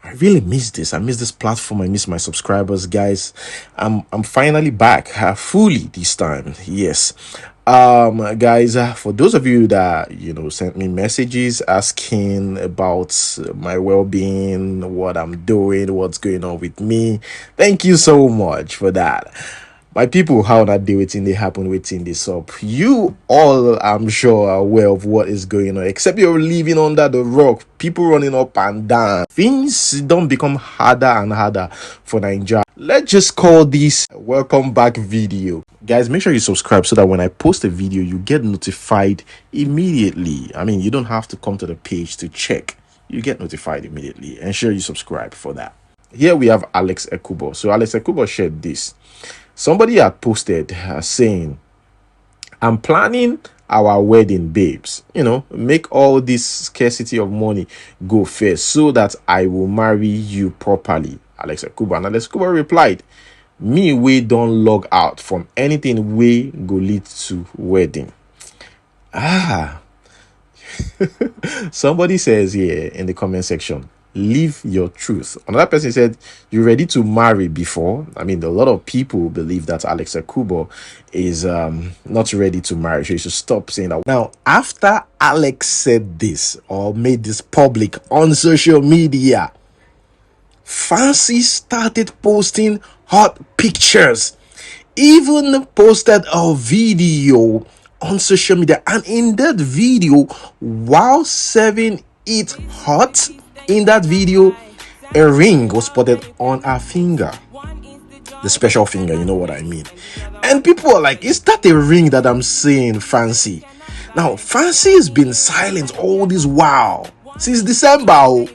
I really miss this. I miss this platform. I miss my subscribers, guys. I'm finally back fully this time. Yes. Guys, for those of you that sent me messages asking about my well-being, what I'm doing, what's going on with me, thank you so much for that. My people, how that day waiting they happen waiting this up. You all, I'm sure, are aware of what is going on, except you're living under the rock. People running up and down. Things don't become harder and harder for Nigeria. Let's just call this a welcome back video. Guys, make sure you subscribe so that when I post a video, you get notified immediately. I mean, you don't have to come to the page to check. You get notified immediately. Ensure you subscribe for that. Here we have Alexx Ekubo. So Alexx Ekubo shared this. Somebody had posted saying, I'm planning our wedding, babes. Make all this scarcity of money go first so that I will marry you properly. Alexx Ekubo. And Alexx Ekubo replied, me, we don't log out from anything we go lead to wedding. Somebody says here in the comment section, live your truth. Another person said, you ready to marry before? I mean, a lot of people believe that Alexx Ekubo is not ready to marry, so you should stop saying that. Now, after Alex said this or made this public on social media, Fancy started posting hot pictures, even posted a video on social media, and in that video, while serving it hot, in that video, a ring was spotted on her finger. The special finger, you know what I mean. And people are like, is that a ring that I'm seeing, Fancy? Now, Fancy has been silent all this while, since December.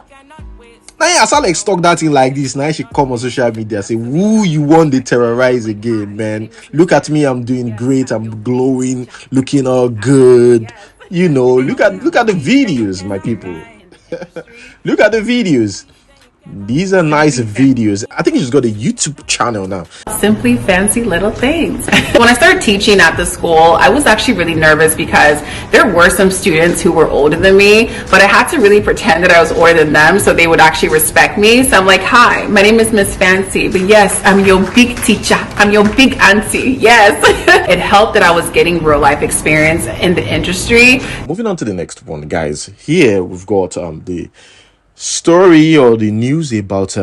Now, as Alex talk that thing like this, now she come on social media say, who you want to terrorize again, man? Look at me, I'm doing great, I'm glowing, looking all good. Look at the videos, my people. Look at the videos. These are nice videos. I think she's got a YouTube channel now. Simply fancy little things. When I started teaching at the school, I was actually really nervous because there were some students who were older than me, but I had to really pretend that I was older than them so they would actually respect me. So I'm like, hi, my name is Miss Fancy, but yes, I'm your big teacher. I'm your big auntie. Yes. It helped that I was getting real life experience in the industry. Moving on to the next one, guys. Here we've got the story or the news about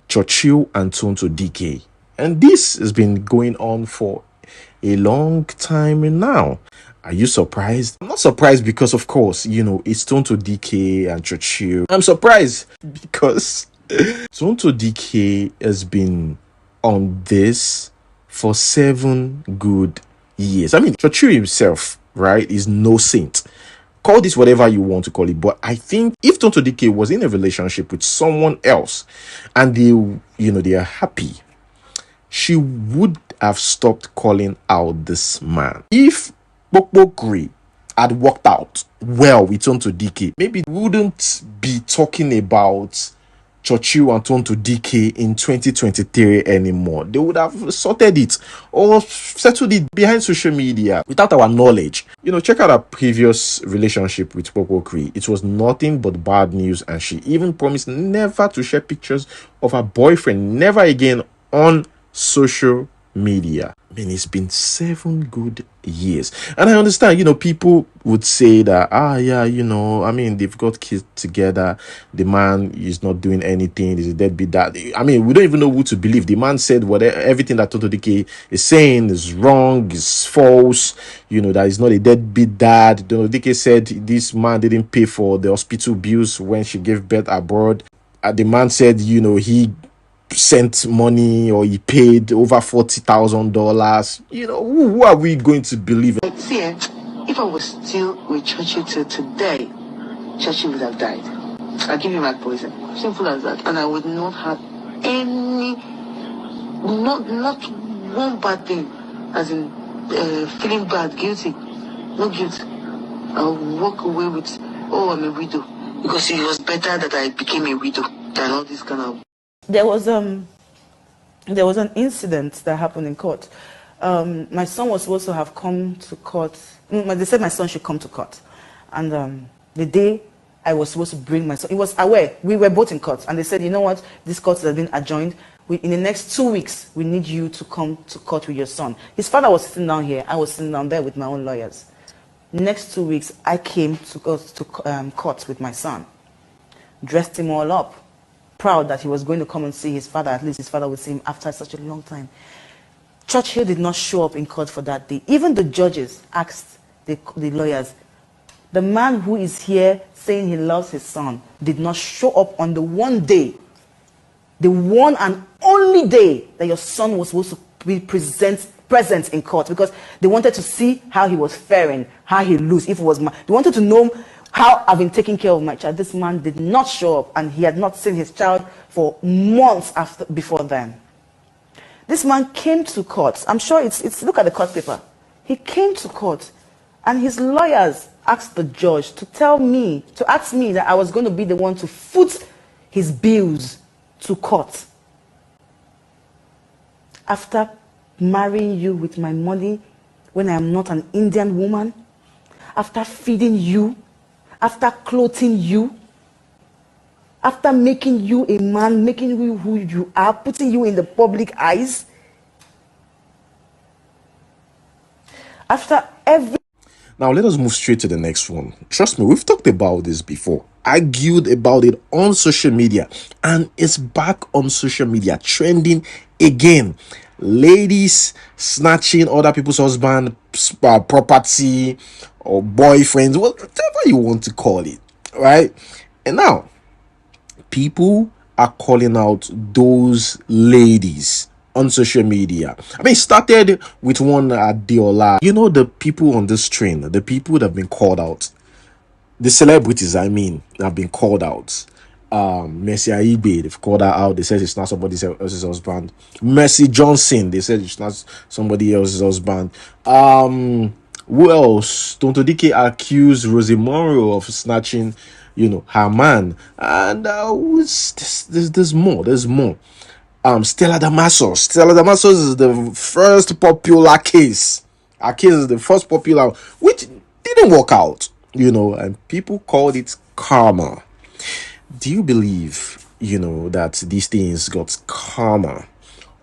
Churchill and Tonto Dike, and this has been going on for a long time now. Are you surprised? I'm not surprised because, of course, it's Tonto Dike and Churchill. I'm surprised because Tonto Dike has been on this for 7 good years. I mean, Churchill himself, right, is no saint. Call this whatever you want to call it, but I think if Tonto Dike was in a relationship with someone else and they are happy, she would have stopped calling out this man. If KPOKPOGRI had worked out well with Tonto Dike, maybe we wouldn't be talking about Churchill and Tonto Dike in 2023 anymore. They would have sorted it or settled it behind social media without our knowledge. Check out her previous relationship with KPOKPOGRI. It was nothing but bad news, and she even promised never to share pictures of her boyfriend, never again, on social media. I mean, it's been 7 good years. And I understand, people would say that, I mean, they've got kids together. The man is not doing anything. He's a deadbeat dad. I mean, we don't even know who to believe. The man said everything that Tonto Dike is saying is wrong, is false, that he's not a deadbeat dad. Tonto Dike said this man didn't pay for the hospital bills when she gave birth abroad. The man said, he sent money or he paid over $40,000. Who are we going to believe? See, if I was still with Churchil till today, Churchil would have died. I'll give you my poison. Simple as that. And I would not have any, not one bad thing, as in feeling bad, guilty. No guilt. I'll walk away with, I'm a widow. Because it was better that I became a widow than all this kind of. There was an incident that happened in court. My son was supposed to have come to court. They said my son should come to court, and the day I was supposed to bring my son. He was aware. We were both in court. And they said, you know what? This court has been adjourned. In the next 2 weeks, we need you to come to court with your son. His father was sitting down here. I was sitting down there with my own lawyers. Next 2 weeks, I came to go to court with my son. Dressed him all up. Proud that he was going to come and see his father. At least his father would see him after such a long time. Churchill did not show up in court for that day. Even the judges asked the lawyers, the man who is here saying he loves his son did not show up on the one day, the one and only day that your son was supposed to be present in court, because they wanted to see how he was faring, how he lose, if it was they wanted to know how I've been taking care of my child. This man did not show up, and he had not seen his child for months before then. This man came to court. I'm sure it's look at the court paper. He came to court, and his lawyers asked the judge to ask me that I was going to be the one to foot his bills to court. After marrying you with my money when I am not an Indian woman, after feeding you, after clothing you, after making you a man, making you who you are, putting you in the public eyes, after every... Now let us move straight to the next one. Trust me, we've talked about this before, argued about it on social media, and it's back on social media, trending again. Ladies snatching other people's husband, property, or boyfriends, whatever you want to call it, right? And now, people are calling out those ladies on social media. I mean, it started with one Adiola. You know, the people on this train, the people that have been called out, the celebrities, I mean, have been called out. Mercy AIGBE, they've called her out. They said it's not somebody else's husband. Mercy Johnson, they said it's not somebody else's husband. Who else? Tonto Dike accused ROSY of snatching, her man. And there's more. Stella DAMASUS. Stella DAMASUS is the first popular case. Our case is the first popular, which didn't work out, and people called it karma. Do you believe, that these things got karma?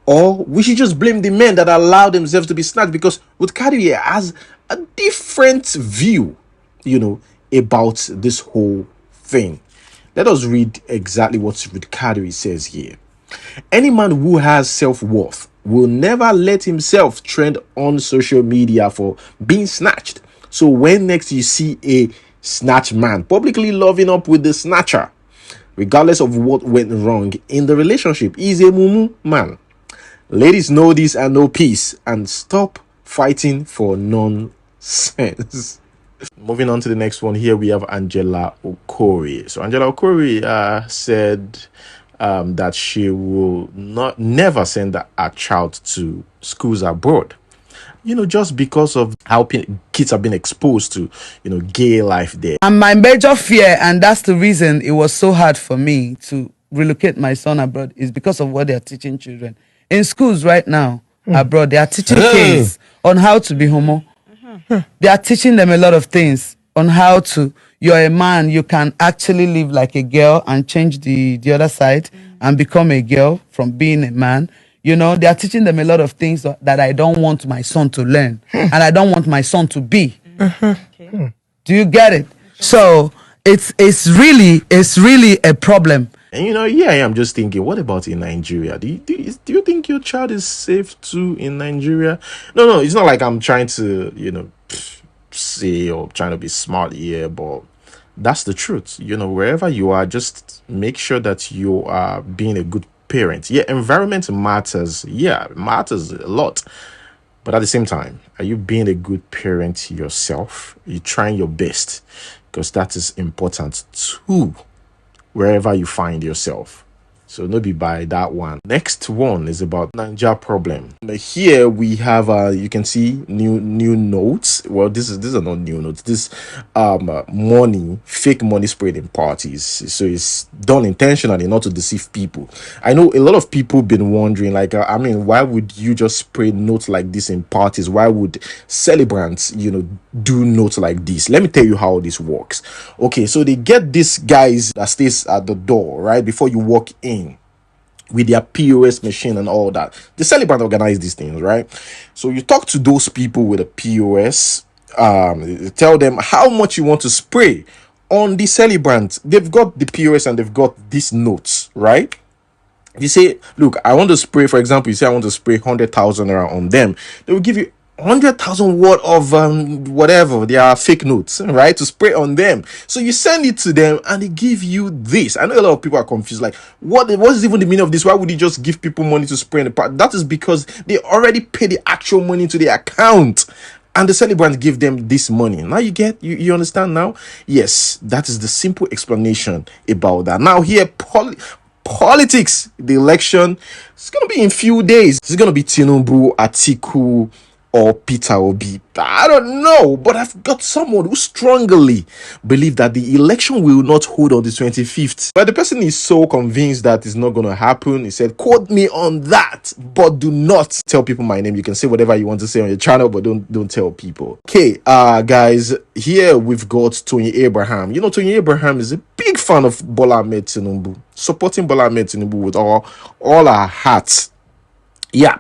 Or we should just blame the men that allowed themselves to be snatched? Because OKORIE has a different view, about this whole thing. Let us read exactly what OKORIE says here. Any man who has self-worth will never let himself trend on social media for being snatched. So when next you see a snatch man publicly loving up with the snatcher, regardless of what went wrong in the relationship, he's a mumu man. Ladies, know this and know peace, and stop fighting for nonsense. Moving on to the next one, here we have Angela OKORIE. So Angela OKORIE said that she will never send her child to schools abroad, just because of how kids have been exposed to, gay life there. And my major fear, and that's the reason it was so hard for me to relocate my son abroad, is because of what they are teaching children. In schools right now, abroad, they are teaching kids on how to be homo. They are teaching them a lot of things on how to, you're a man, you can actually live like a girl and change the other side and become a girl from being a man. They are teaching them a lot of things that I don't want my son to learn and I don't want my son to be. Okay. Do you get it? So it's really a problem. And here I am just thinking, what about in Nigeria? Do you think your child is safe too in Nigeria? No, it's not like I'm trying to, say or trying to be smart here, but that's the truth. Wherever you are, just make sure that you are being a good parent. Yeah, environment matters. Yeah, it matters a lot. But at the same time, are you being a good parent yourself? Are you trying your best? Because that is important too, wherever you find yourself. So no be by that one. Next one is about Niger problem. Here we have you can see new notes. Well, these are not new notes. This money, fake money sprayed in parties. So it's done intentionally, not to deceive people. I know a lot of people been wondering, like, I mean, why would you just spray notes like this in parties? Why would celebrants, do notes like this? Let me tell you how this works. Okay, so they get these guys that stays at the door, right, before you walk in, with their POS machine and all that. The celebrant organize these things, right? So you talk to those people with a POS, tell them how much you want to spray on the celebrant. They've got the POS and they've got these notes, right? You say, look, I want to spray, for example, you say I want to spray 100,000 around on them. They will give you 100,000 word of whatever, they are fake notes, right, to spray on them. So you send it to them and they give you this. I know a lot of people are confused, like, what is even the meaning of this? Why would you just give people money to spray in the park? That is because they already pay the actual money to the account, and the celebrant give them this money. Now you understand now? Yes, that is the simple explanation about that. Now here, politics, the election, it's gonna be in few days. It's gonna be TINUBU, ATIKU, or Peter Obi. I don't know, but I've got someone who strongly believe that the election will not hold on the 25th. But the person is so convinced that it's not going to happen. He said, quote me on that, but do not tell people my name. You can say whatever you want to say on your channel, but don't tell people. Okay, guys, here we've got Toyin Abraham. Toyin Abraham is a big fan of Bola Ahmed Tinubu, supporting Bola Ahmed Tinubu with all our hearts. Yeah,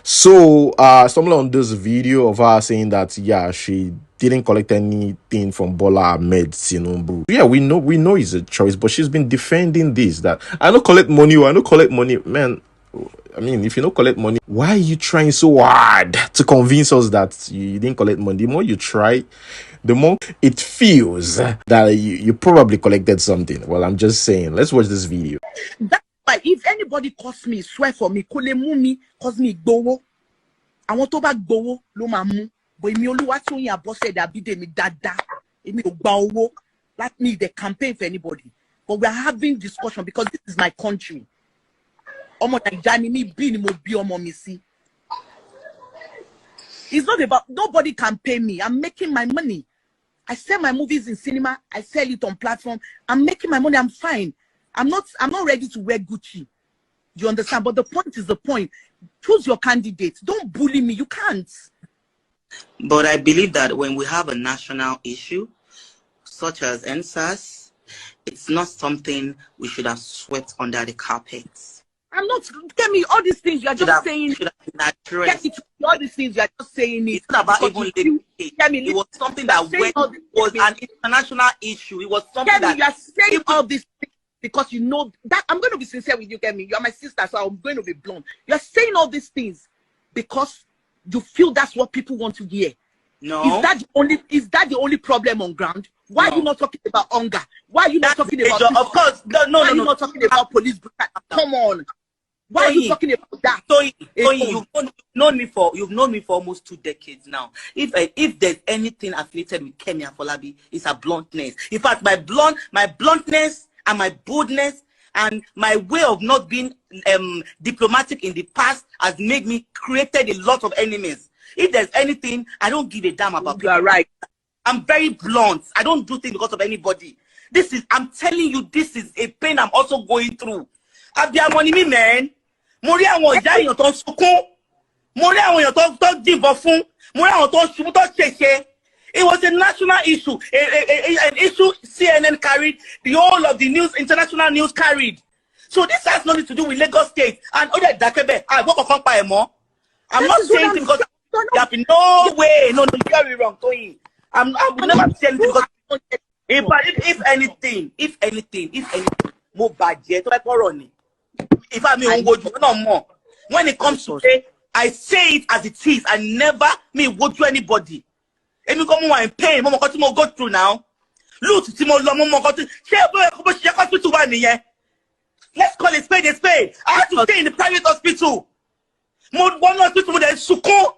so someone does a video of her saying that she didn't collect anything from Bola Ahmed Tinubu. Yeah, we know it's a choice, but she's been defending this, that I don't collect money, man. I mean, if you don't collect money, why are you trying so hard to convince us that you didn't collect money? The more you try, the more it feels that you probably collected something. Well, I'm just saying, let's watch this video. But if anybody calls me, swear for me, kole mu mi, cause me gbowo. Àwọn tó bá gbowo ló máa mú. But èmi Olúwatóyìn Abọ́sẹ̀dé Abídèmí dáadáa. Èmi ò gba owó. That means they campaign for anybody. But we are having discussion because this is my country. Ọmọ Naija ni mi bí ni mo bí ọmọ mi sí. It's not about, nobody can pay me. I'm making my money. I sell my movies in cinema. I sell it on platform. I'm making my money. I'm fine. I'm not ready to wear Gucci. You understand? But the point is the point. Choose your candidate. Don't bully me. You can't. But I believe that when we have a national issue, such as NSAS, it's not something we should have swept under the carpet. I'm not, get me, all these things you are just saying. Get me to all these things you are just saying. It's not about even it was something that was an international issue. It was something that you are saying all these things. Because you know that I'm going to be sincere with you, Kemi. You are my sister, so I'm going to be blunt. You are saying all these things because you feel that's what people want to hear. No. Is that the only problem on ground? Why are you not talking about hunger? Why are you not talking about of course, why are you not talking about police brutality? Come on. Why are you talking about that? You've known me for almost 2 decades now. If there's anything affiliated with Kemi Afolabi, it's a bluntness. In fact, my bluntness and my boldness and my way of not being diplomatic in the past has made me created a lot of enemies. If there's anything, I don't give a damn about people. You are right. I'm very blunt. I don't do things because of anybody. I'm telling you, this is a pain I'm also going through. Abiamoni mi man. Mori àwọn ìyá èèyàn tó sunkún. Mori àwọn èèyàn tó dìbò fún. Mori àwọn tó ṣubú tó ṣèṣe. It was a national issue, an issue CNN carried, the whole of the news, international news carried. So this has nothing to do with Lagos State. And other Dakebe, I'm not saying anything because there be no way, no, you got me wrong, Toyin. I will never say anything because if anything, more budget, if I mean no more. When it comes to say, I say it as it is, I never go to anybody. Emi ko mo wa in pain, mo ko ti mo go through now. Loot ti mo lo mo ko ti se bo se hospital wa niyen. Let's call it spade a spade. I had to stay in the private hospital. Mo one hospital mo dey sunkún.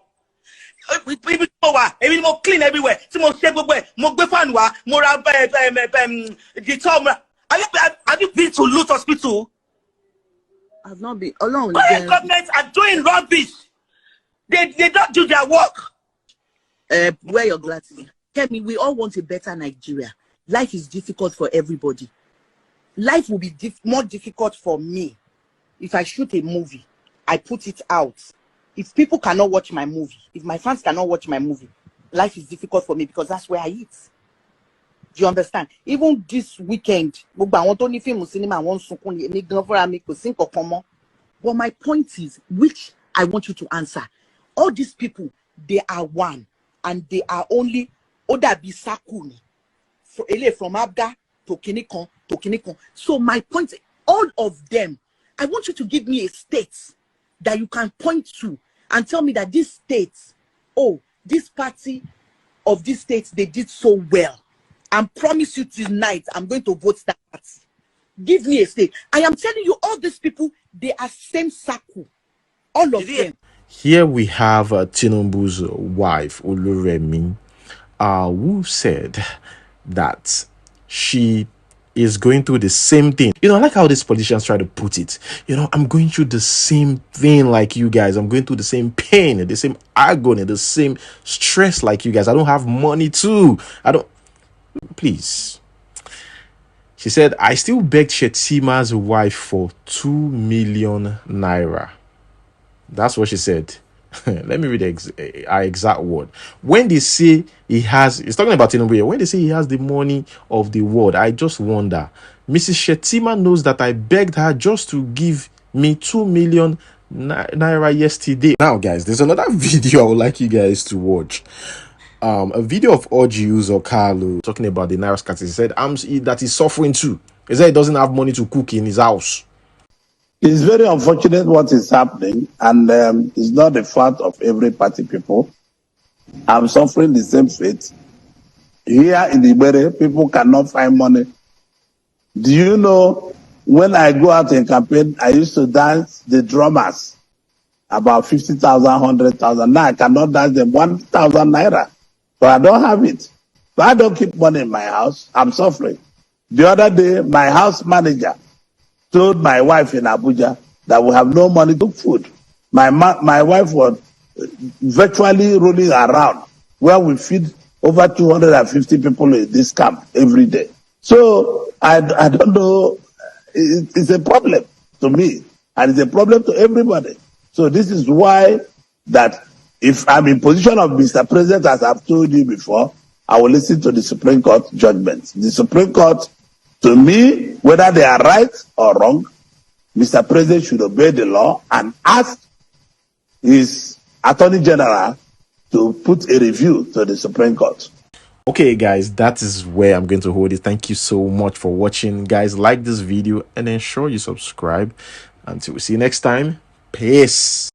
Ibi to wa, èmi mo clean everywhere. Ti mo se gbogbo e, mo gbe fan wa, mo ra the top. Have you been to Loot hospital? I've not been alone. Current governments are doing rubbish. They don't do their work. Wear your glasses. Tell me, we all want a better Nigeria. Life is difficult for everybody. Life will be more difficult for me if I shoot a movie. I put it out. If people cannot watch my movie, if my fans cannot watch my movie, life is difficult for me because that's where I eat. Do you understand? Even this weekend, but my point is, which I want you to answer. All these people, they are one, and they are only Oda Bisakuni. From Abda to Kinikon to Kinikon. So my point is, all of them, I want you to give me a state that you can point to and tell me that this state, oh, this party of this state, they did so well. And promise you tonight, I'm going to vote that party. Give me a state. I am telling you, all these people, they are same circle. All of them. Here we have TINUBU's wife, OLUREMI, who said that she is going through the same thing. You know, I like how these politicians try to put it. You know, I'm going through the same thing like you guys. I'm going through the same pain, the same agony, the same stress like you guys. I don't have money too. Please. She said, I still begged Shetima's wife for 2 million naira. That's what she said. Let me read our exact word. When they say he has, he's talking about Tinubu here. When they say he has the money of the world, I just wonder. Mrs. Shetima knows that I begged her just to give me 2 million naira yesterday. Now, guys, there's another video I would like you guys to watch. A video of ORJI UZOR KALU talking about the naira scarcity. He said that he's suffering too. He said he doesn't have money to cook in his house. It's very unfortunate what is happening, and it's not the fault of every party people. I'm suffering the same fate. Here in AIGBE, people cannot find money. Do you know, when I go out in campaign, I used to dance the drummers about 50,000, 100,000. Now I cannot dance them 1,000 naira. So I don't have it. So I don't keep money in my house. I'm suffering. The other day, my house manager told my wife in Abuja that we have no money to cook food. My wife was virtually rolling around where we feed over 250 people in this camp every day. So I don't know. It's a problem to me, and it's a problem to everybody. So this is why that if I'm in position of Mr. President, as I've told you before, I will listen to the Supreme Court judgments. The Supreme Court, to me, whether they are right or wrong, Mr. President should obey the law and ask his Attorney General to put a review to the Supreme Court. Okay, guys, that is where I'm going to hold it. Thank you so much for watching. Guys, like this video and ensure you subscribe. Until we see you next time, peace.